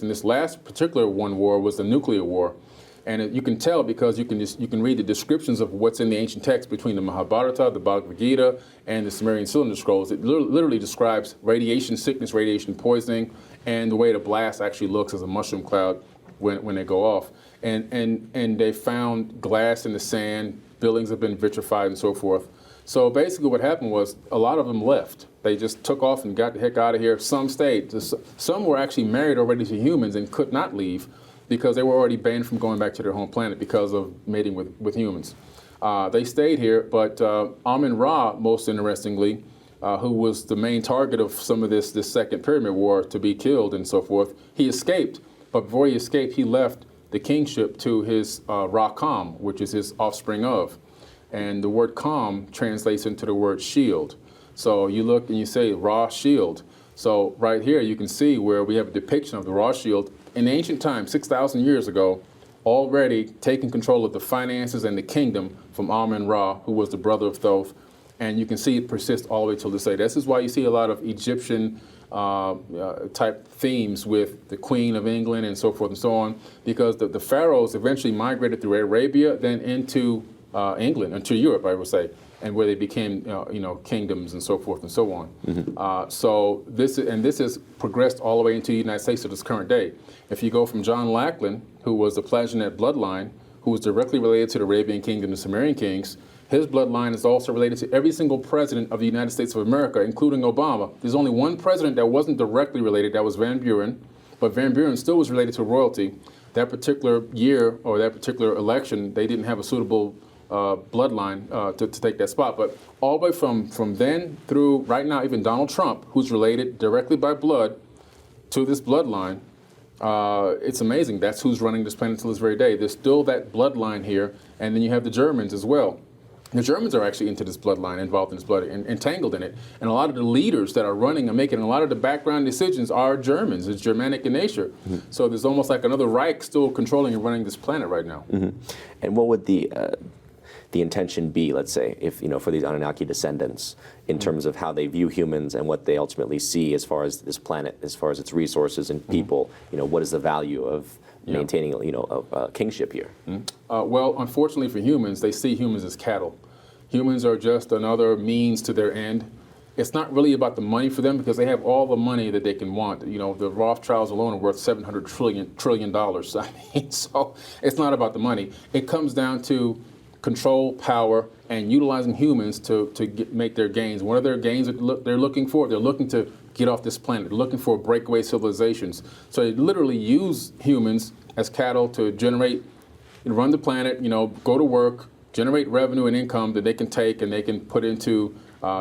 and this last particular one war was the nuclear war. And you can tell because you can read the descriptions of what's in the ancient text between the Mahabharata, the Bhagavad Gita, and the Sumerian cylinder scrolls. It literally describes radiation sickness, radiation poisoning, and the way the blast actually looks as a mushroom cloud when they go off. And they found glass in the sand, buildings have been vitrified and so forth. So basically what happened was a lot of them left. They just took off and got the heck out of here. Some stayed. Some were actually married already to humans and could not leave, because they were already banned from going back to their home planet because of mating with humans. They stayed here, but Amun-Ra, most interestingly, who was the main target of some of this second pyramid war to be killed and so forth, he escaped. But before he escaped, he left the kingship to his Ra-Kam, which is his offspring of. And the word Kam translates into the word shield. So you look and you say Ra shield. So right here you can see where we have a depiction of the Ra shield in ancient times, 6,000 years ago, already taking control of the finances and the kingdom from Amun-Ra, who was the brother of Thoth. And you can see it persist all the way till this day. This is why you see a lot of Egyptian type themes with the Queen of England and so forth and so on, because the pharaohs eventually migrated through Arabia, then into England, into Europe, I would say, and where they became, kingdoms and so forth and so on. Mm-hmm. So this has progressed all the way into the United States to this current day. If you go from John Lackland, who was the Plantagenet bloodline, who was directly related to the Arabian Kingdom, the Sumerian kings, his bloodline is also related to every single president of the United States of America, including Obama. There's only one president that wasn't directly related, that was Van Buren, but Van Buren still was related to royalty. That particular year or that particular election, they didn't have a suitable bloodline to take that spot. But all the way from then through right now, even Donald Trump, who's related directly by blood to this bloodline, it's amazing. That's who's running this planet till this very day. There's still that bloodline here, and then you have the Germans as well. The Germans are actually into this bloodline, involved in this blood, entangled in it. And a lot of the leaders that are running and making a lot of the background decisions are Germans. It's Germanic in nature. Mm-hmm. So there's almost like another Reich still controlling and running this planet right now. Mm-hmm. And what would the intention be, let's say, if for these Anunnaki descendants, in terms of how they view humans and what they ultimately see as far as this planet, as far as its resources and people? What is the value of maintaining a kingship here? Well, unfortunately for humans, they see humans as cattle. Humans are just another means to their end. It's not really about the money for them, because they have all the money that they can want. The Rothschilds alone are worth $700 trillion. I mean, so it's not about the money. It comes down to control, power, and utilizing humans to make their gains. What are their gains that they're looking for? They're looking to get off this planet. They're looking for breakaway civilizations. So they literally use humans as cattle to generate, run the planet, go to work, generate revenue and income that they can take and they can put into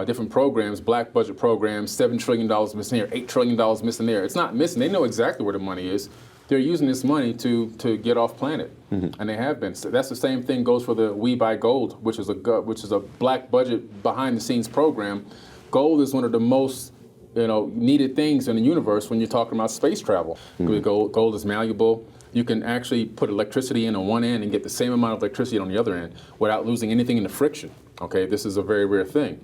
different programs, black budget programs, $7 trillion missing here, $8 trillion missing there. It's not missing. They know exactly where the money is. They're using this money to get off planet, and they have been. So that's the same thing goes for the We Buy Gold, which is a black budget behind the scenes program. Gold is one of the most needed things in the universe when you're talking about space travel. Gold is malleable. You can actually put electricity in on one end and get the same amount of electricity on the other end without losing anything in the friction. Okay, this is a very rare thing.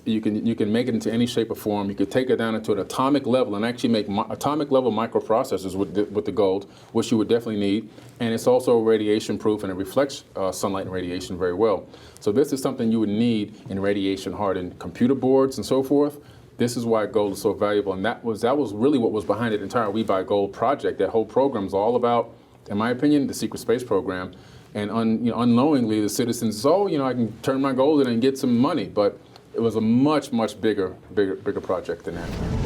You can make it into any shape or form. You could take it down into an atomic level and actually make atomic level microprocessors with the gold, which you would definitely need. And it's also radiation proof, and it reflects sunlight and radiation very well. So this is something you would need in radiation hardened computer boards and so forth. This is why gold is so valuable, and that was really what was behind the entire We Buy Gold project. That whole program is all about, in my opinion, the secret space program. And unknowingly, the citizens, I can turn my gold in and get some money, but it was a much, much bigger project than that.